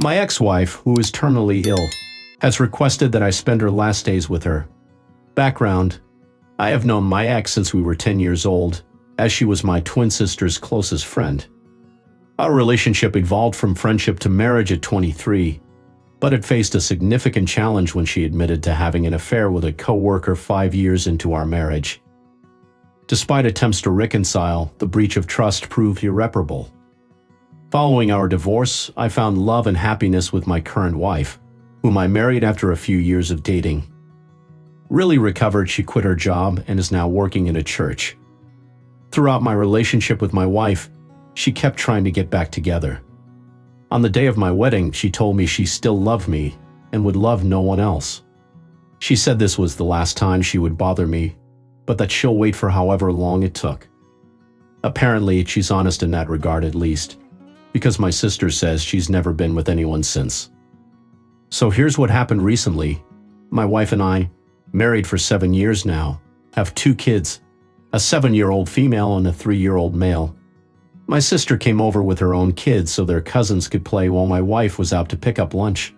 My ex-wife, who is terminally ill, has requested that I spend her last days with her. Background: I have known my ex since we were 10 years old, as she was my twin sister's closest friend. Our relationship evolved from friendship to marriage at 23, but it faced a significant challenge when she admitted to having an affair with a co-worker 5 years into our marriage. Despite attempts to reconcile, the breach of trust proved irreparable. Following our divorce, I found love and happiness with my current wife, whom I married after a few years of dating. Really recovered, she quit her job and is now working in a church. Throughout my relationship with my wife, she kept trying to get back together. On the day of my wedding, she told me she still loved me and would love no one else. She said this was the last time she would bother me, but that she'll wait for however long it took. Apparently, she's honest in that regard at least, because my sister says she's never been with anyone since. So here's what happened recently. My wife and I, married for 7 years now, have 2 kids, a 7-year-old female and a 3-year-old male. My sister came over with her own kids so their cousins could play while my wife was out to pick up lunch.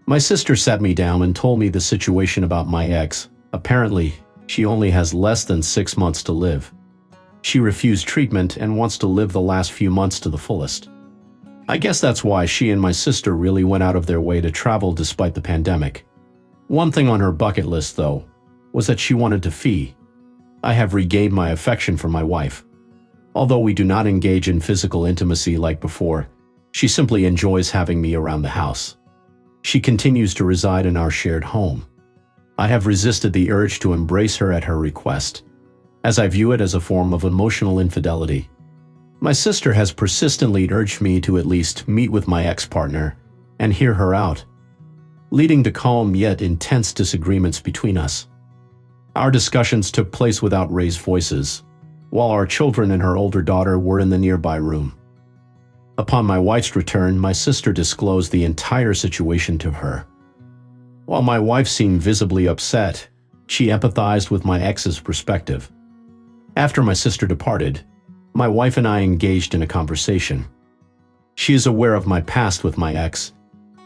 My sister sat me down and told me the situation about my ex. Apparently, she only has less than 6 months to live. She refused treatment and wants to live the last few months to the fullest. I guess that's why she and my sister really went out of their way to travel despite the pandemic. One thing on her bucket list, though, was that she wanted to fee. I have regained my affection for my wife. Although we do not engage in physical intimacy like before, she simply enjoys having me around the house. She continues to reside in our shared home. I have resisted the urge to embrace her at her request, as I view it as a form of emotional infidelity. My sister has persistently urged me to at least meet with my ex-partner and hear her out, leading to calm yet intense disagreements between us. Our discussions took place without raised voices, while our children and her older daughter were in the nearby room. Upon my wife's return, my sister disclosed the entire situation to her. While my wife seemed visibly upset, she empathized with my ex's perspective. After my sister departed, my wife and I engaged in a conversation. She is aware of my past with my ex,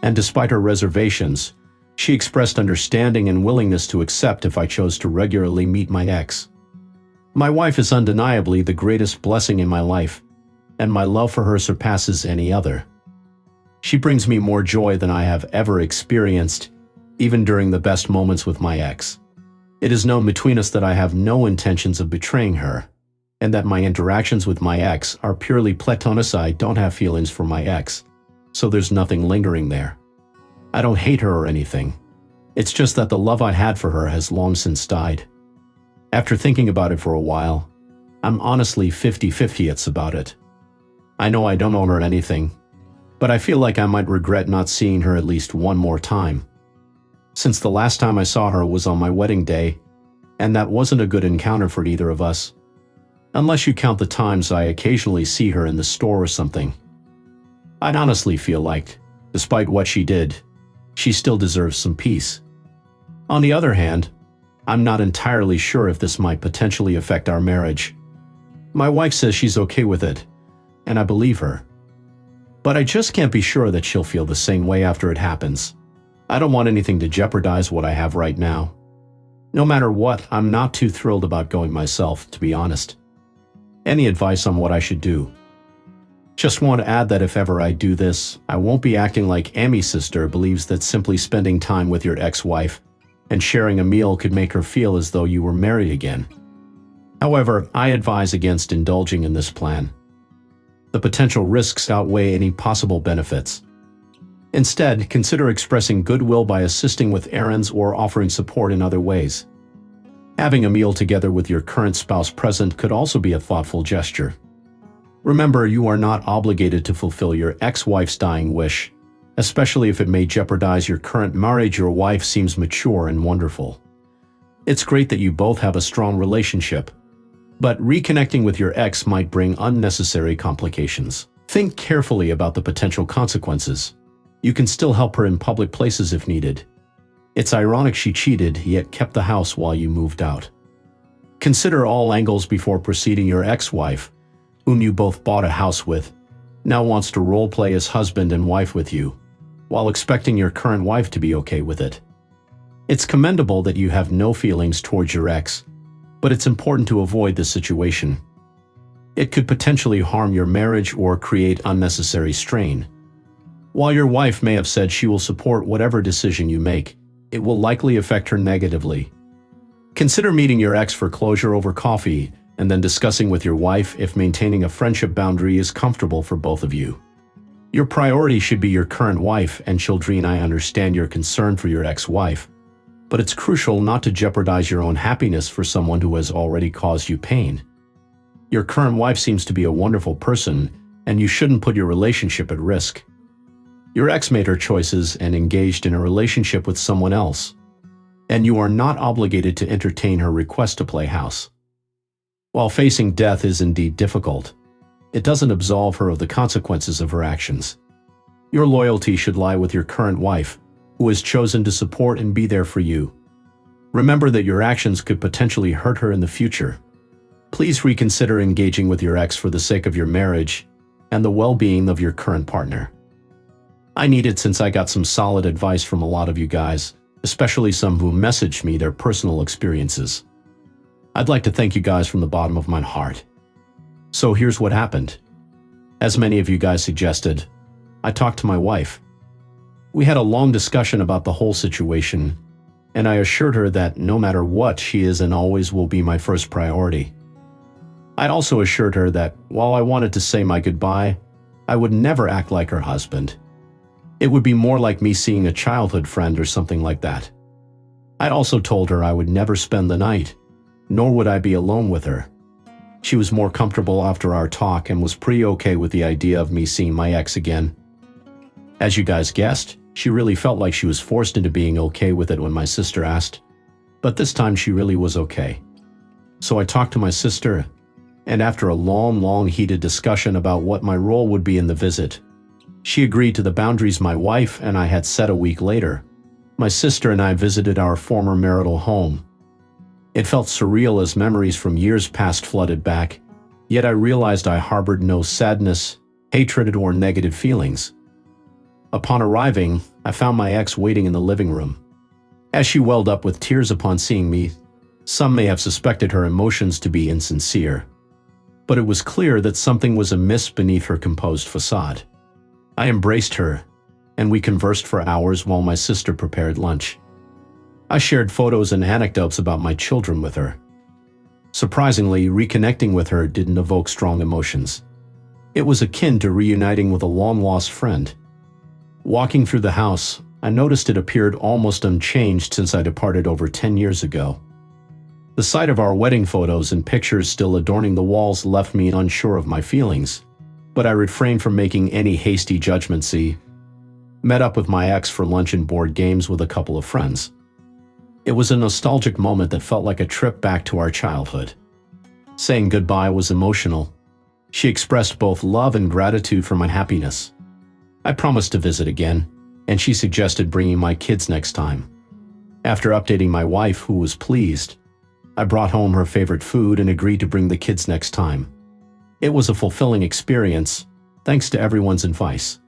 and despite her reservations, she expressed understanding and willingness to accept if I chose to regularly meet my ex. My wife is undeniably the greatest blessing in my life, and my love for her surpasses any other. She brings me more joy than I have ever experienced, even during the best moments with my ex. It is known between us that I have no intentions of betraying her, and that my interactions with my ex are purely platonic. I don't have feelings for my ex, so there's nothing lingering there. I don't hate her or anything. It's just that the love I had for her has long since died. After thinking about it for a while, I'm honestly 50-50 about it. I know I don't owe her anything, but I feel like I might regret not seeing her at least one more time. Since the last time I saw her was on my wedding day, and that wasn't a good encounter for either of us. Unless you count the times I occasionally see her in the store or something. I'd honestly feel like, despite what she did, she still deserves some peace. On the other hand, I'm not entirely sure if this might potentially affect our marriage. My wife says she's okay with it, and I believe her. But I just can't be sure that she'll feel the same way after it happens. I don't want anything to jeopardize what I have right now. No matter what, I'm not too thrilled about going myself, to be honest. Any advice on what I should do? Just want to add that if ever I do this, I won't be acting like Amy's sister believes that simply spending time with your ex-wife and sharing a meal could make her feel as though you were married again. However, I advise against indulging in this plan. The potential risks outweigh any possible benefits. Instead, consider expressing goodwill by assisting with errands or offering support in other ways. Having a meal together with your current spouse present could also be a thoughtful gesture. Remember, you are not obligated to fulfill your ex-wife's dying wish, especially if it may jeopardize your current marriage. Your wife seems mature and wonderful. It's great that you both have a strong relationship, but reconnecting with your ex might bring unnecessary complications. Think carefully about the potential consequences. You can still help her in public places if needed. It's ironic she cheated, yet kept the house while you moved out. Consider all angles before proceeding. Your ex-wife, whom you both bought a house with, now wants to role-play as husband and wife with you. while expecting your current wife to be okay with it. It's commendable that you have no feelings towards your ex, but it's important to avoid this situation. It could potentially harm your marriage or create unnecessary strain. While your wife may have said she will support whatever decision you make, it will likely affect her negatively. Consider meeting your ex for closure over coffee and then discussing with your wife if maintaining a friendship boundary is comfortable for both of you. Your priority should be your current wife and children. I understand your concern for your ex-wife, but it's crucial not to jeopardize your own happiness for someone who has already caused you pain. Your current wife seems to be a wonderful person, and you shouldn't put your relationship at risk. Your ex made her choices and engaged in a relationship with someone else, and you are not obligated to entertain her request to play house. While facing death is indeed difficult, it doesn't absolve her of the consequences of her actions. Your loyalty should lie with your current wife, who has chosen to support and be there for you. Remember that your actions could potentially hurt her in the future. Please reconsider engaging with your ex for the sake of your marriage and the well-being of your current partner. I need it since I got some solid advice from a lot of you guys, especially some who messaged me their personal experiences. I'd like to thank you guys from the bottom of my heart. So here's what happened. As many of you guys suggested, I talked to my wife. We had a long discussion about the whole situation, and I assured her that no matter what, she is and always will be my first priority. I'd also assured her that while I wanted to say my goodbye, I would never act like her husband. It would be more like me seeing a childhood friend or something like that. I'd also told her I would never spend the night, nor would I be alone with her. She was more comfortable after our talk and was pretty okay with the idea of me seeing my ex again. As you guys guessed, she really felt like she was forced into being okay with it when my sister asked, but this time she really was okay. So I talked to my sister, and after a long heated discussion about what my role would be in the visit, she agreed to the boundaries my wife and I had set a week later. My sister and I visited our former marital home. It felt surreal as memories from years past flooded back, yet I realized I harbored no sadness, hatred, or negative feelings. Upon arriving, I found my ex waiting in the living room. As she welled up with tears upon seeing me, some may have suspected her emotions to be insincere, but it was clear that something was amiss beneath her composed facade. I embraced her, and we conversed for hours while my sister prepared lunch. I shared photos and anecdotes about my children with her. Surprisingly, reconnecting with her didn't evoke strong emotions. It was akin to reuniting with a long-lost friend. Walking through the house, I noticed it appeared almost unchanged since I departed over 10 years ago. The sight of our wedding photos and pictures still adorning the walls left me unsure of my feelings, but I refrained from making any hasty judgments. Met up with my ex for lunch and board games with a couple of friends. It was a nostalgic moment that felt like a trip back to our childhood. Saying goodbye was emotional. She expressed both love and gratitude for my happiness. I promised to visit again, and she suggested bringing my kids next time. After updating my wife, who was pleased, I brought home her favorite food and agreed to bring the kids next time. It was a fulfilling experience, thanks to everyone's advice.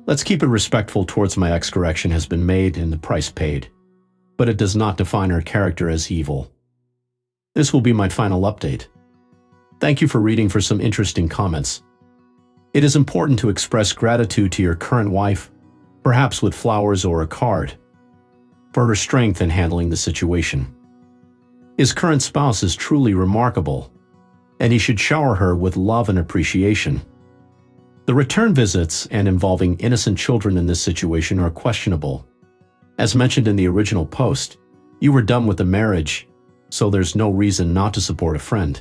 Let's keep it respectful towards my ex. Correction has been made and the price paid, but it does not define her character as evil. This will be my final update. Thank you for reading for some interesting comments. It is important to express gratitude to your current wife, perhaps with flowers or a card, for her strength in handling the situation. His current spouse is truly remarkable, and he should shower her with love and appreciation. The return visits and involving innocent children in this situation are questionable. As mentioned in the original post, you were done with the marriage, so there's no reason not to support a friend.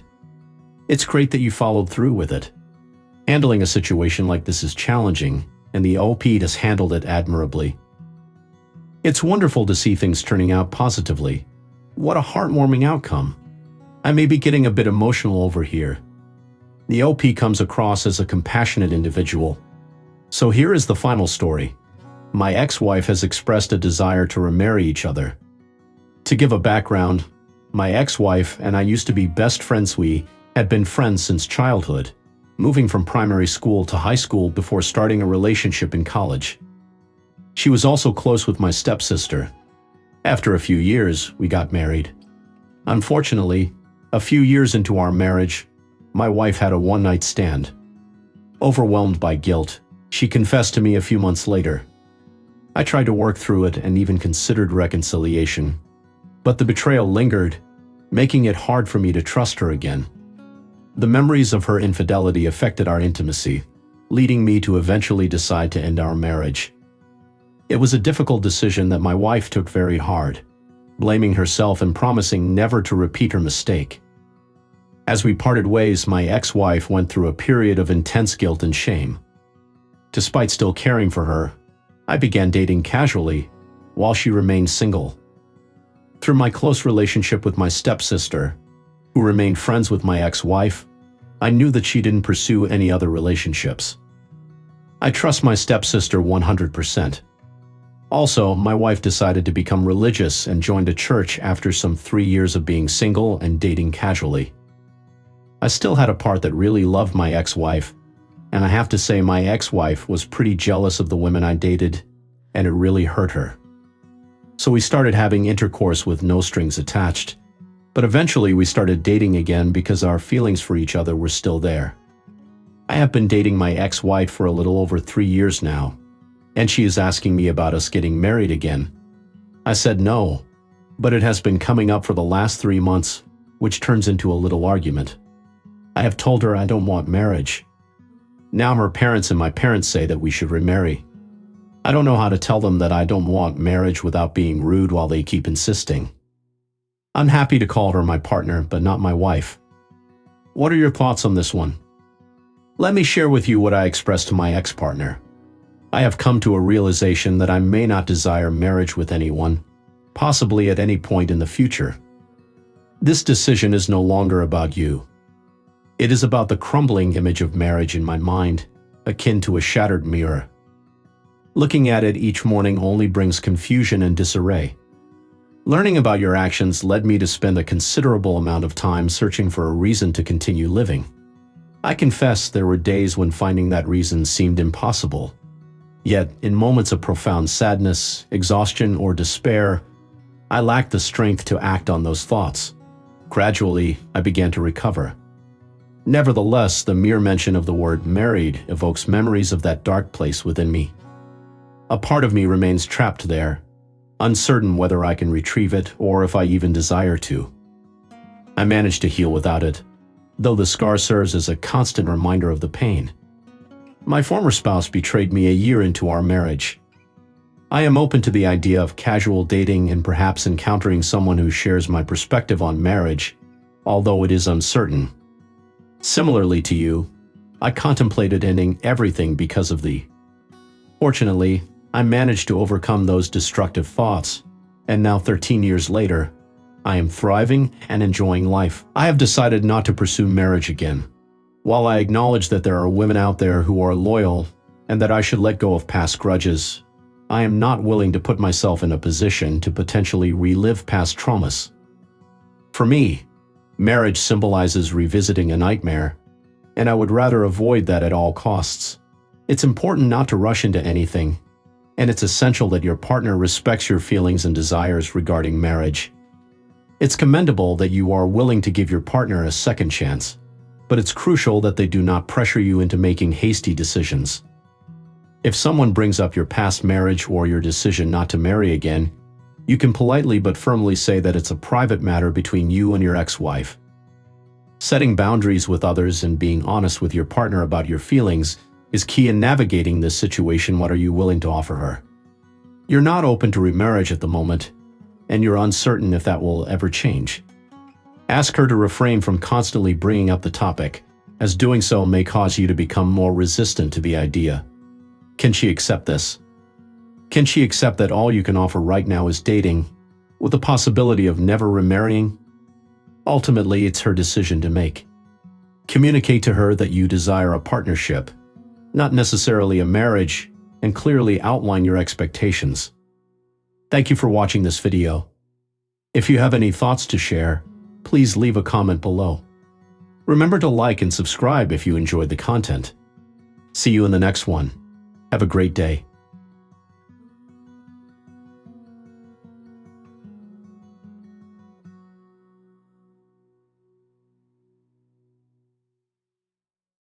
It's great that you followed through with it. Handling a situation like this is challenging, and the OP has handled it admirably. It's wonderful to see things turning out positively. What a heartwarming outcome. I may be getting a bit emotional over here. The OP comes across as a compassionate individual. So here is the final story. My ex-wife has expressed a desire to remarry each other. To give a background, my ex-wife and I used to be best friends. We had been friends since childhood, moving from primary school to high school before starting a relationship in college. She was also close with my stepsister. After a few years, we got married. Unfortunately, a few years into our marriage, my wife had a one-night stand. Overwhelmed by guilt, she confessed to me a few months later. I tried to work through it and even considered reconciliation, but the betrayal lingered, making it hard for me to trust her again. The memories of her infidelity affected our intimacy, leading me to eventually decide to end our marriage. It was a difficult decision that my wife took very hard, blaming herself and promising never to repeat her mistake. As we parted ways, my ex-wife went through a period of intense guilt and shame. Despite still caring for her, I began dating casually while she remained single. Through my close relationship with my stepsister, who remained friends with my ex-wife, I knew that she didn't pursue any other relationships. I trust my stepsister 100%. Also, my wife decided to become religious and joined a church after some 3 years of being single and dating casually. I still had a part that really loved my ex-wife, and I have to say my ex-wife was pretty jealous of the women I dated, and it really hurt her. So we started having intercourse with no strings attached, but eventually we started dating again because our feelings for each other were still there. I have been dating my ex-wife for a little over 3 years now, and she is asking me about us getting married again. I said no, but it has been coming up for the last 3 months, which turns into a little argument. I have told her I don't want marriage. Now her parents and my parents say that we should remarry. I don't know how to tell them that I don't want marriage without being rude while they keep insisting. I'm happy to call her my partner, but not my wife. What are your thoughts on this one? Let me share with you what I expressed to my ex-partner. I have come to a realization that I may not desire marriage with anyone, possibly at any point in the future. This decision is no longer about you. It is about the crumbling image of marriage in my mind, akin to a shattered mirror. Looking at it each morning only brings confusion and disarray. Learning about your actions led me to spend a considerable amount of time searching for a reason to continue living. I confess there were days when finding that reason seemed impossible. Yet, in moments of profound sadness, exhaustion, or despair, I lacked the strength to act on those thoughts. Gradually, I began to recover. Nevertheless, the mere mention of the word married evokes memories of that dark place within me. A part of me remains trapped there, uncertain whether I can retrieve it or if I even desire to. I managed to heal without it, though the scar serves as a constant reminder of the pain. My former spouse betrayed me a year into our marriage. I am open to the idea of casual dating and perhaps encountering someone who shares my perspective on marriage, although it is uncertain. Similarly to you, I contemplated ending everything because of thee. Fortunately, I managed to overcome those destructive thoughts, and now 13 years later, I am thriving and enjoying life. I have decided not to pursue marriage again. While I acknowledge that there are women out there who are loyal and that I should let go of past grudges, I am not willing to put myself in a position to potentially relive past traumas. For me, marriage symbolizes revisiting a nightmare, and I would rather avoid that at all costs. It's important not to rush into anything, and it's essential that your partner respects your feelings and desires regarding marriage. It's commendable that you are willing to give your partner a second chance, but it's crucial that they do not pressure you into making hasty decisions. If someone brings up your past marriage or your decision not to marry again, you can politely but firmly say that it's a private matter between you and your ex-wife. Setting boundaries with others and being honest with your partner about your feelings is key in navigating this situation. What are you willing to offer her? You're not open to remarriage at the moment, and you're uncertain if that will ever change. Ask her to refrain from constantly bringing up the topic, as doing so may cause you to become more resistant to the idea. Can she accept this? Can she accept that all you can offer right now is dating, with the possibility of never remarrying? Ultimately, it's her decision to make. Communicate to her that you desire a partnership, not necessarily a marriage, and clearly outline your expectations. Thank you for watching this video. If you have any thoughts to share, please leave a comment below. Remember to like and subscribe if you enjoyed the content. See you in the next one. Have a great day.